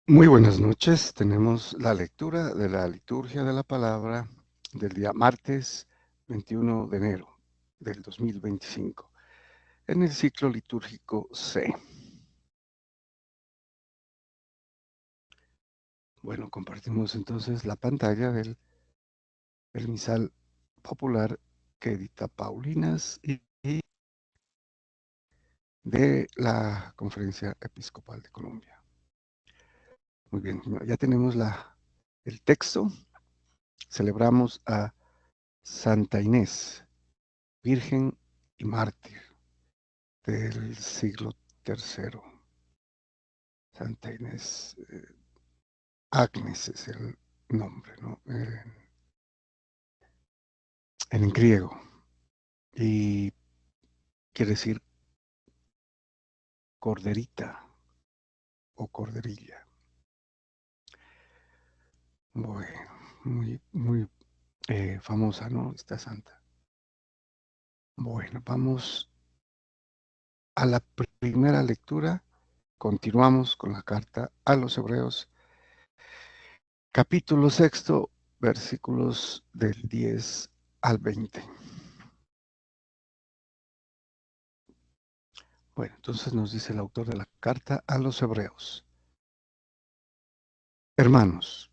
Muy buenas noches. Tenemos la lectura de la liturgia de la palabra del día martes 21 de enero del 2025 en el ciclo litúrgico C. Bueno, compartimos entonces la pantalla del misal popular que edita Paulinas y de la Conferencia Episcopal de Colombia. Muy bien, ya tenemos el texto. Celebramos a Santa Inés, Virgen y Mártir del siglo III. Santa Inés, Agnes es el nombre, ¿no? En griego. Y quiere decir corderita o corderilla. Bueno, muy famosa, ¿no? Esta santa. Bueno, vamos a la primera lectura. Continuamos con la carta a los Hebreos, capítulo 6, versículos del 10 al 20. Bueno, entonces nos dice el autor de la carta a los Hebreos: Hermanos,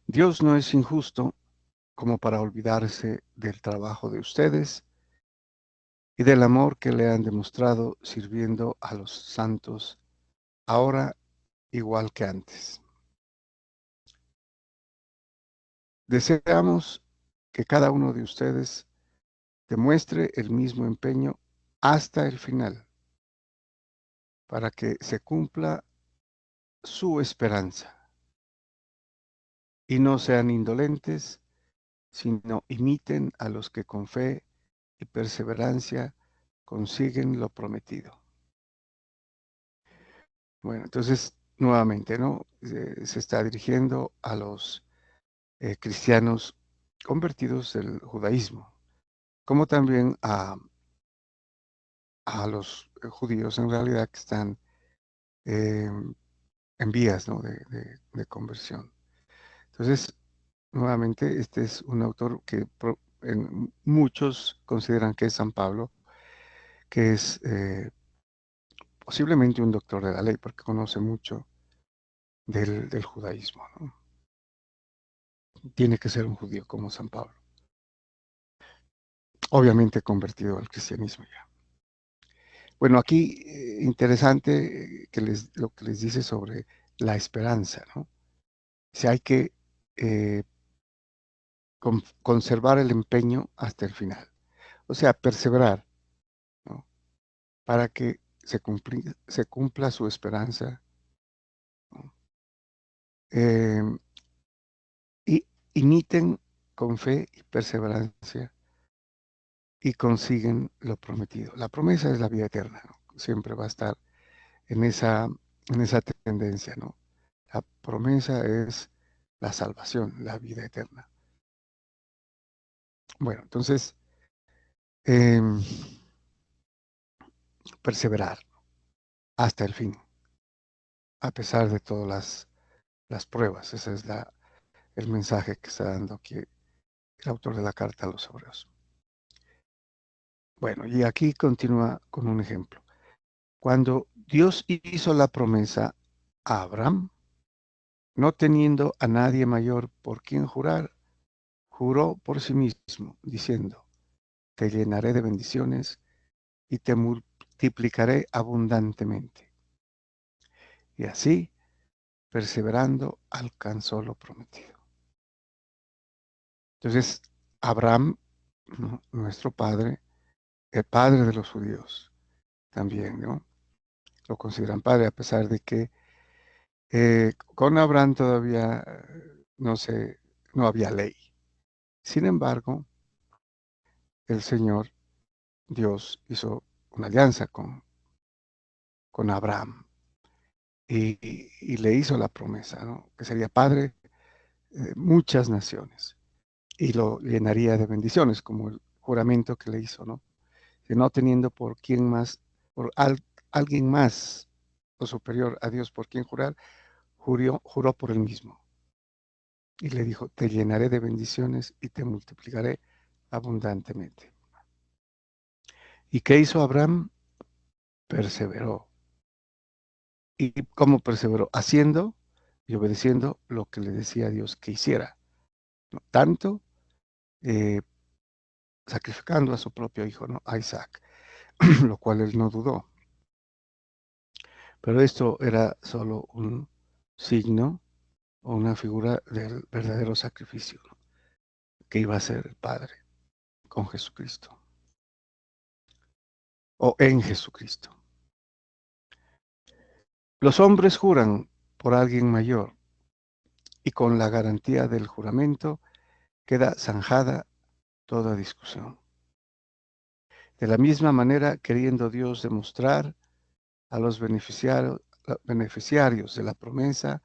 Dios no es injusto como para olvidarse del trabajo de ustedes y del amor que le han demostrado sirviendo a los santos, ahora igual que antes. Deseamos que cada uno de ustedes demuestre el mismo empeño hasta el final, para que se cumpla su esperanza y no sean indolentes, sino imiten a los que con fe y perseverancia consiguen lo prometido. Bueno, entonces, nuevamente, ¿no? Se está dirigiendo a los cristianos convertidos del judaísmo, como también a los judíos en realidad que están eh, en vías, ¿no? de conversión. Entonces, nuevamente, este es un autor que muchos consideran que es San Pablo, que es posiblemente un doctor de la ley, porque conoce mucho del judaísmo, ¿no? Tiene que ser un judío como San Pablo, obviamente convertido al cristianismo ya. Bueno, aquí interesante lo que les dice sobre la esperanza, ¿no? Si hay que eh, conservar el empeño hasta el final, o sea, perseverar, ¿no? Para que se cumpla su esperanza, ¿no? Eh, y imiten con fe y perseverancia y consiguen lo prometido. La promesa es la vida eterna, ¿no? Siempre va a estar en esa tendencia, ¿no? La promesa es la salvación, la vida eterna. Bueno, entonces, eh, perseverar hasta el fin, a pesar de todas las pruebas. Ese es el mensaje que está dando aquí el autor de la carta a los Hebreos. Bueno, y aquí continúa con un ejemplo. Cuando Dios hizo la promesa a Abraham, no teniendo a nadie mayor por quien jurar, juró por sí mismo, diciendo: te llenaré de bendiciones y te multiplicaré abundantemente. Y así, perseverando, alcanzó lo prometido. Entonces, Abraham, ¿no? Nuestro padre, el padre de los judíos, también, ¿no? Lo consideran padre, a pesar de que con Abraham todavía no había ley. Sin embargo, el Señor Dios hizo una alianza con Abraham y le hizo la promesa, ¿no? Que sería padre de muchas naciones y lo llenaría de bendiciones, como el juramento que le hizo, ¿no? Que no teniendo por quién más, por alguien más o superior a Dios por quien jurar, juró por él mismo. Y le dijo, te llenaré de bendiciones y te multiplicaré abundantemente. ¿Y qué hizo Abraham? Perseveró. ¿Y cómo perseveró? Haciendo y obedeciendo lo que le decía a Dios que hiciera. ¿No? Tanto eh, sacrificando a su propio hijo, ¿no? A Isaac, lo cual él no dudó. Pero esto era solo un signo o una figura del verdadero sacrificio, ¿no? Que iba a ser el Padre con Jesucristo o en Jesucristo. Los hombres juran por alguien mayor y con la garantía del juramento queda zanjada toda discusión. De la misma manera, queriendo Dios demostrar a los beneficiarios de la promesa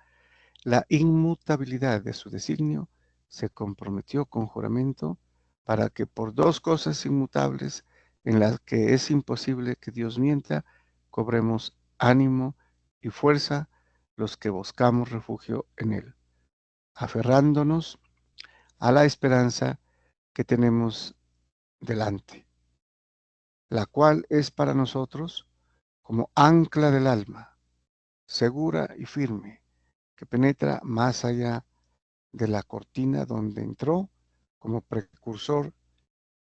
la inmutabilidad de su designio, se comprometió con juramento para que por dos cosas inmutables en las que es imposible que Dios mienta, cobremos ánimo y fuerza los que buscamos refugio en Él, aferrándonos a la esperanza que tenemos delante, la cual es para nosotros como ancla del alma, segura y firme, que penetra más allá de la cortina donde entró como precursor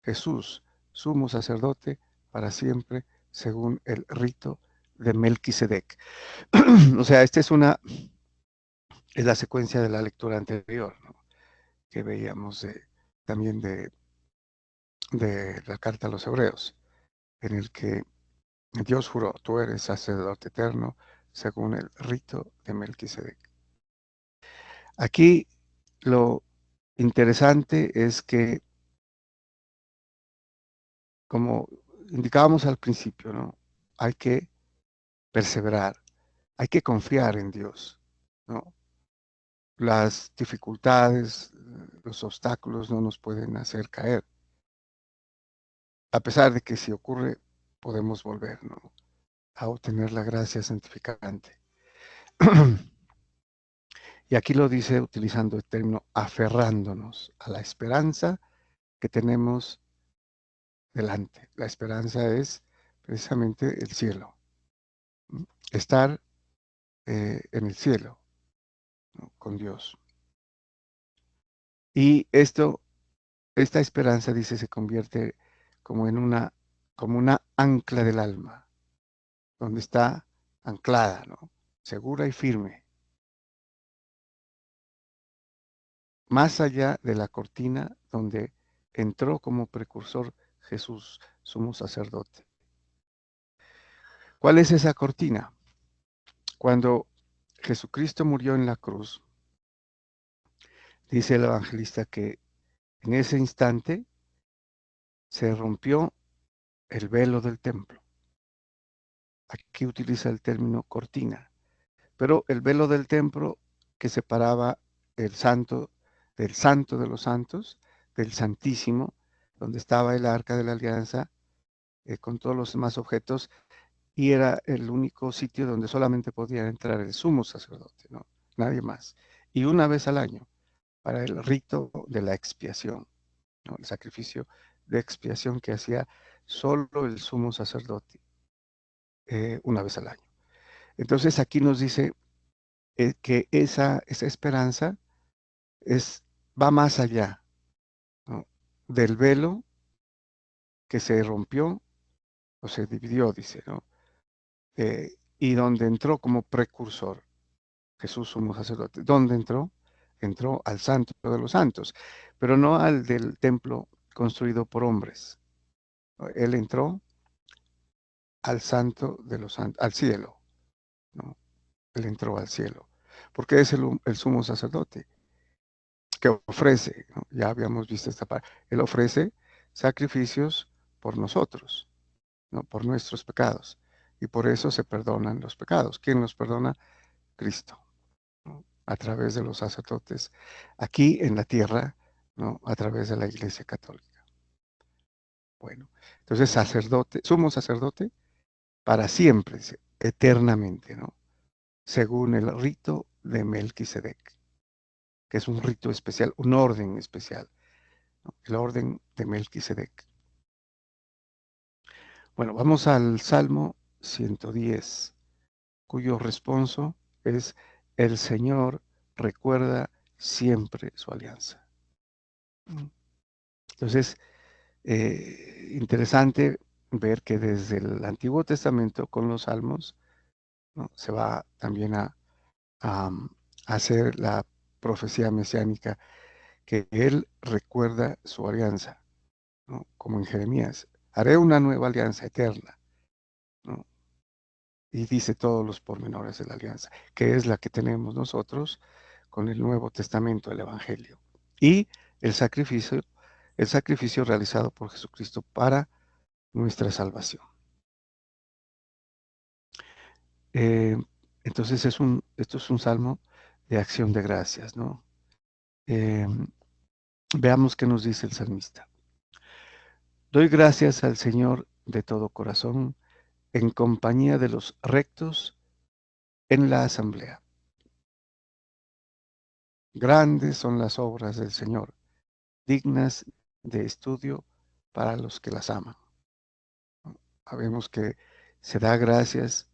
Jesús, sumo sacerdote para siempre, según el rito de Melquisedec. O sea, esta es la secuencia de la lectura anterior, ¿no? Que veíamos también de la carta a los hebreos, en el que Dios juró, tú eres sacerdote eterno, según el rito de Melquisedec. Aquí lo interesante es que, como indicábamos al principio, ¿no? Hay que perseverar, hay que confiar en Dios, ¿no? Las dificultades, los obstáculos no nos pueden hacer caer, a pesar de que si ocurre, podemos volver, ¿no? A obtener la gracia santificante. Y aquí lo dice utilizando el término aferrándonos a la esperanza que tenemos delante. La esperanza es precisamente el cielo, ¿no? Estar en el cielo, ¿no? Con Dios. Y esta esperanza, dice, se convierte como en como una ancla del alma, donde está anclada, ¿no? Segura y firme, más allá de la cortina donde entró como precursor Jesús, sumo sacerdote. ¿Cuál es esa cortina? Cuando Jesucristo murió en la cruz, dice el evangelista que en ese instante se rompió el velo del templo. Aquí utiliza el término cortina, pero el velo del templo que separaba el santo del santo de los santos, del santísimo, donde estaba el arca de la alianza, con todos los demás objetos, y era el único sitio donde solamente podía entrar el sumo sacerdote, ¿no? Nadie más. Y una vez al año, para el rito de la expiación, ¿no? El sacrificio de expiación que hacía solo el sumo sacerdote, una vez al año. Entonces aquí nos dice que esa esperanza va más allá, ¿no? Del velo que se rompió o se dividió, dice, ¿no? Y donde entró como precursor Jesús sumo sacerdote. ¿Dónde entró? Entró al santo de los santos, pero no al del templo construido por hombres. Él entró al santo de los santos, al cielo, ¿no? Él entró al cielo, porque es el sumo sacerdote que ofrece, ¿no? Ya habíamos visto esta parte, Él ofrece sacrificios por nosotros, ¿no? Por nuestros pecados, y por eso se perdonan los pecados. ¿Quién los perdona? Cristo, ¿no? A través de los sacerdotes aquí en la tierra, ¿no? A través de la Iglesia Católica. Bueno, entonces sacerdote, sumo sacerdote para siempre, eternamente, ¿no? Según el rito de Melquisedec, que es un rito especial, un orden especial, ¿no? El orden de Melquisedec. Bueno, vamos al Salmo 110, cuyo responso es: el Señor recuerda siempre su alianza. Entonces, interesante ver que desde el Antiguo Testamento con los Salmos, ¿no?, se va también a hacer la profecía mesiánica, que Él recuerda su alianza, ¿no? Como en Jeremías: haré una nueva alianza eterna, ¿no? Y dice todos los pormenores de la alianza, que es la que tenemos nosotros con el Nuevo Testamento, el Evangelio. Y el sacrificio, el sacrificio realizado por Jesucristo para nuestra salvación. Eh, entonces esto es un salmo de acción de gracias, ¿no? Eh, Veamos qué nos dice el salmista. Doy gracias al Señor de todo corazón, en compañía de los rectos en la asamblea. Grandes son las obras del Señor, dignas de estudio para los que las aman. Sabemos que se da gracias,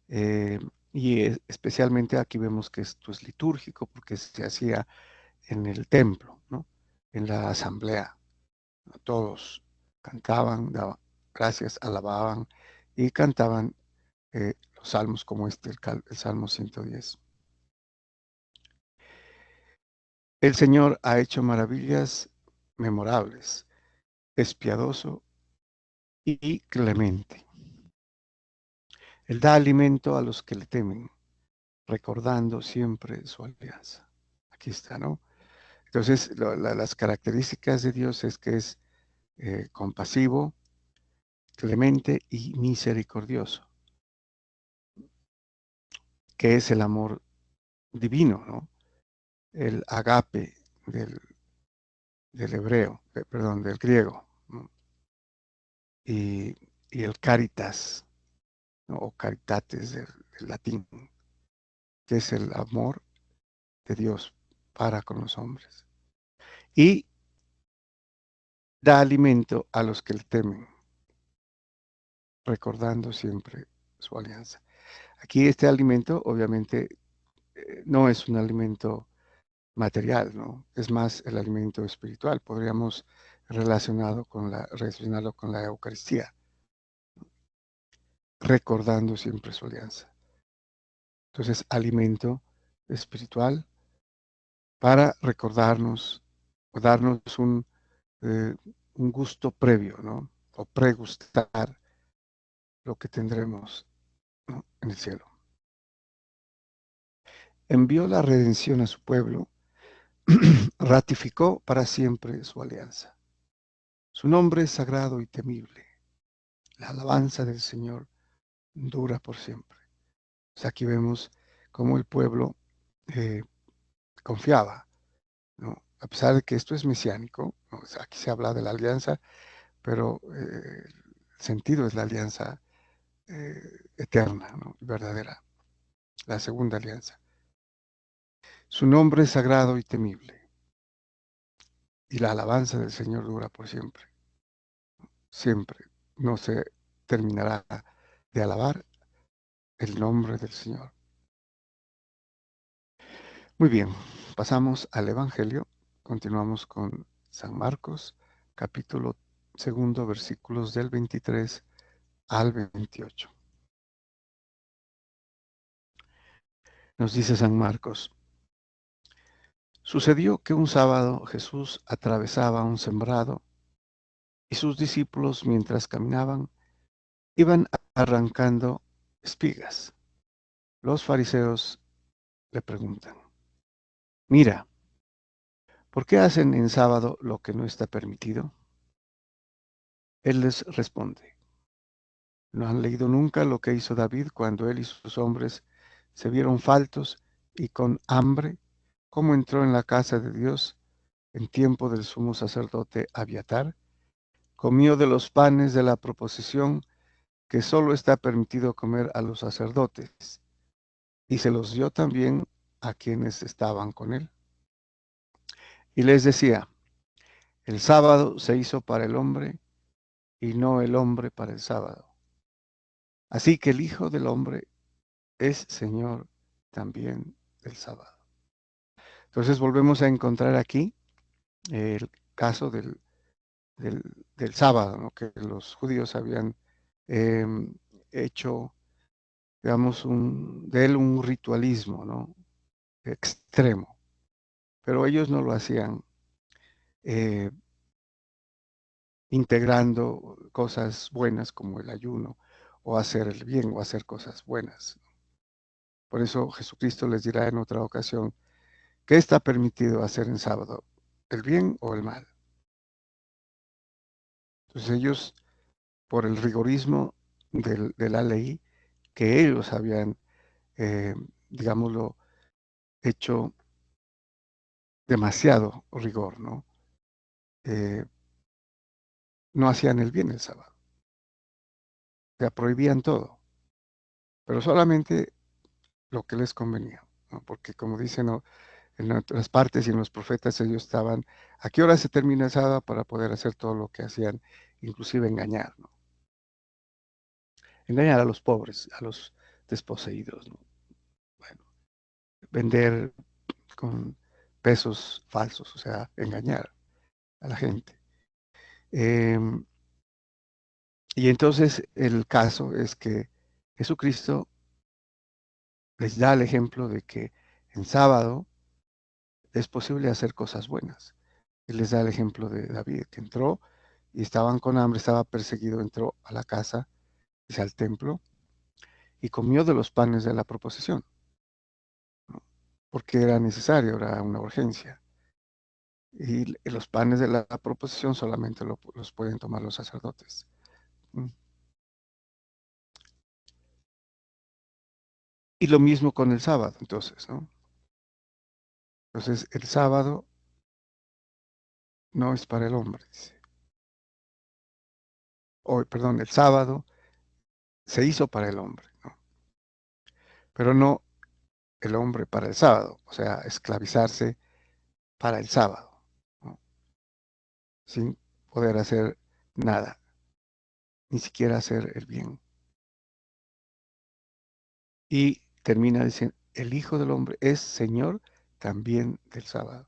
eh, y especialmente aquí vemos que esto es litúrgico porque se hacía en el templo, ¿no? En la asamblea. Todos cantaban, daban gracias, alababan y cantaban los salmos como el Salmo 110. El Señor ha hecho maravillas memorables, es piadoso y clemente. Él da alimento a los que le temen, recordando siempre su alianza. Aquí está, ¿no? Entonces, las características de Dios es que es compasivo, clemente y misericordioso, que es el amor divino, ¿no? El agape del hebreo, perdón, del griego, ¿no? Y, y el caritas, ¿no?, o caritates del latín, que es el amor de Dios para con los hombres. Y da alimento a los que le temen, recordando siempre su alianza. Aquí este alimento, obviamente, no es un alimento material, ¿no? Es más el alimento espiritual. Podríamos relacionarlo con la Eucaristía, recordando siempre su alianza. Entonces, alimento espiritual para recordarnos o darnos un gusto previo, ¿no? O pregustar lo que tendremos, ¿no?, en el cielo. Envió la redención a su pueblo, ratificó para siempre su alianza. Su nombre es sagrado y temible. La alabanza del Señor dura por siempre. O sea, aquí vemos cómo el pueblo eh, confiaba, ¿no? A pesar de que esto es mesiánico, ¿no? O sea, aquí se habla de la alianza, pero el sentido es la alianza eh, eterna, ¿no?, verdadera, la segunda alianza. Su nombre es sagrado y temible, y la alabanza del Señor dura por siempre. Siempre no se terminará de alabar el nombre del Señor. Muy bien, pasamos al Evangelio. Continuamos con San Marcos, capítulo 2, versículos del 23 al 28. Nos dice San Marcos: sucedió que un sábado Jesús atravesaba un sembrado y sus discípulos, mientras caminaban, iban arrancando espigas. Los fariseos le preguntan: mira, ¿por qué hacen en sábado lo que no está permitido? Él les responde: ¿no han leído nunca lo que hizo David cuando él y sus hombres se vieron faltos y con hambre, cómo entró en la casa de Dios en tiempo del sumo sacerdote Abiatar? Comió de los panes de la proposición que solo está permitido comer a los sacerdotes, y se los dio también a quienes estaban con él. Y les decía, el sábado se hizo para el hombre y no el hombre para el sábado. Así que el Hijo del Hombre es Señor también del sábado. Entonces volvemos a encontrar aquí el caso del, del sábado, ¿no? Que los judíos habían eh, hecho, digamos, de él un ritualismo, ¿no? Extremo, pero ellos no lo hacían eh, integrando cosas buenas como el ayuno o hacer el bien o hacer cosas buenas. Por eso Jesucristo les dirá en otra ocasión, ¿qué está permitido hacer en sábado? ¿El bien o el mal? Entonces ellos, por el rigorismo de la ley, que ellos habían, eh, digámoslo, hecho demasiado rigor, ¿no? Eh, no hacían el bien el sábado, o sea, prohibían todo, pero solamente lo que les convenía, ¿no? Porque como dicen, ¿no? En otras partes y en los profetas ellos estaban, ¿a qué hora se termina el sábado para poder hacer todo lo que hacían, inclusive engañar, ¿no? Engañar a los pobres, a los desposeídos, ¿no? Bueno, vender con pesos falsos, o sea, engañar a la gente. Em, y entonces el caso es que Jesucristo les da el ejemplo de que en sábado es posible hacer cosas buenas. Él les da el ejemplo de David, que entró y estaban con hambre, estaba perseguido, entró a la casa, dice, al templo, y comió de los panes de la proposición, ¿no? Porque era necesario, era una urgencia. Y los panes de la proposición solamente los pueden tomar los sacerdotes. ¿Mm? Y lo mismo con el sábado, entonces, ¿no? Entonces, el sábado no es para el hombre, dice. O, perdón, el sábado se hizo para el hombre, ¿no? Pero no el hombre para el sábado, o sea, esclavizarse para el sábado, ¿no? Sin poder hacer nada, ni siquiera hacer el bien. Y termina diciendo, el Hijo del Hombre es Señor también del sábado.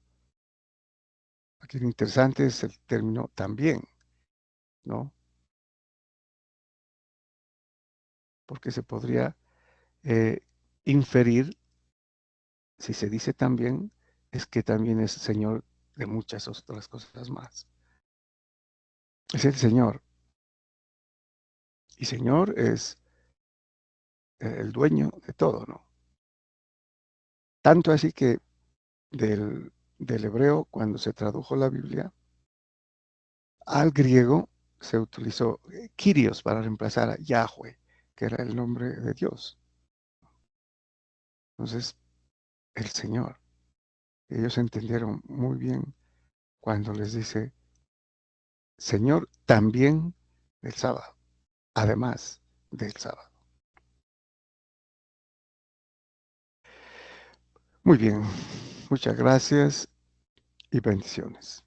Aquí lo interesante es el término también, ¿no? Porque se podría eh, inferir, si se dice también, es que también es Señor de muchas otras cosas más. Es el Señor. Y Señor es el dueño de todo, ¿no? Tanto así que del hebreo, cuando se tradujo la Biblia, al griego se utilizó Kyrios para reemplazar a Yahweh, que era el nombre de Dios. Entonces, el Señor. Ellos entendieron muy bien cuando les dice, Señor también del sábado, además del sábado. Muy bien, muchas gracias y bendiciones.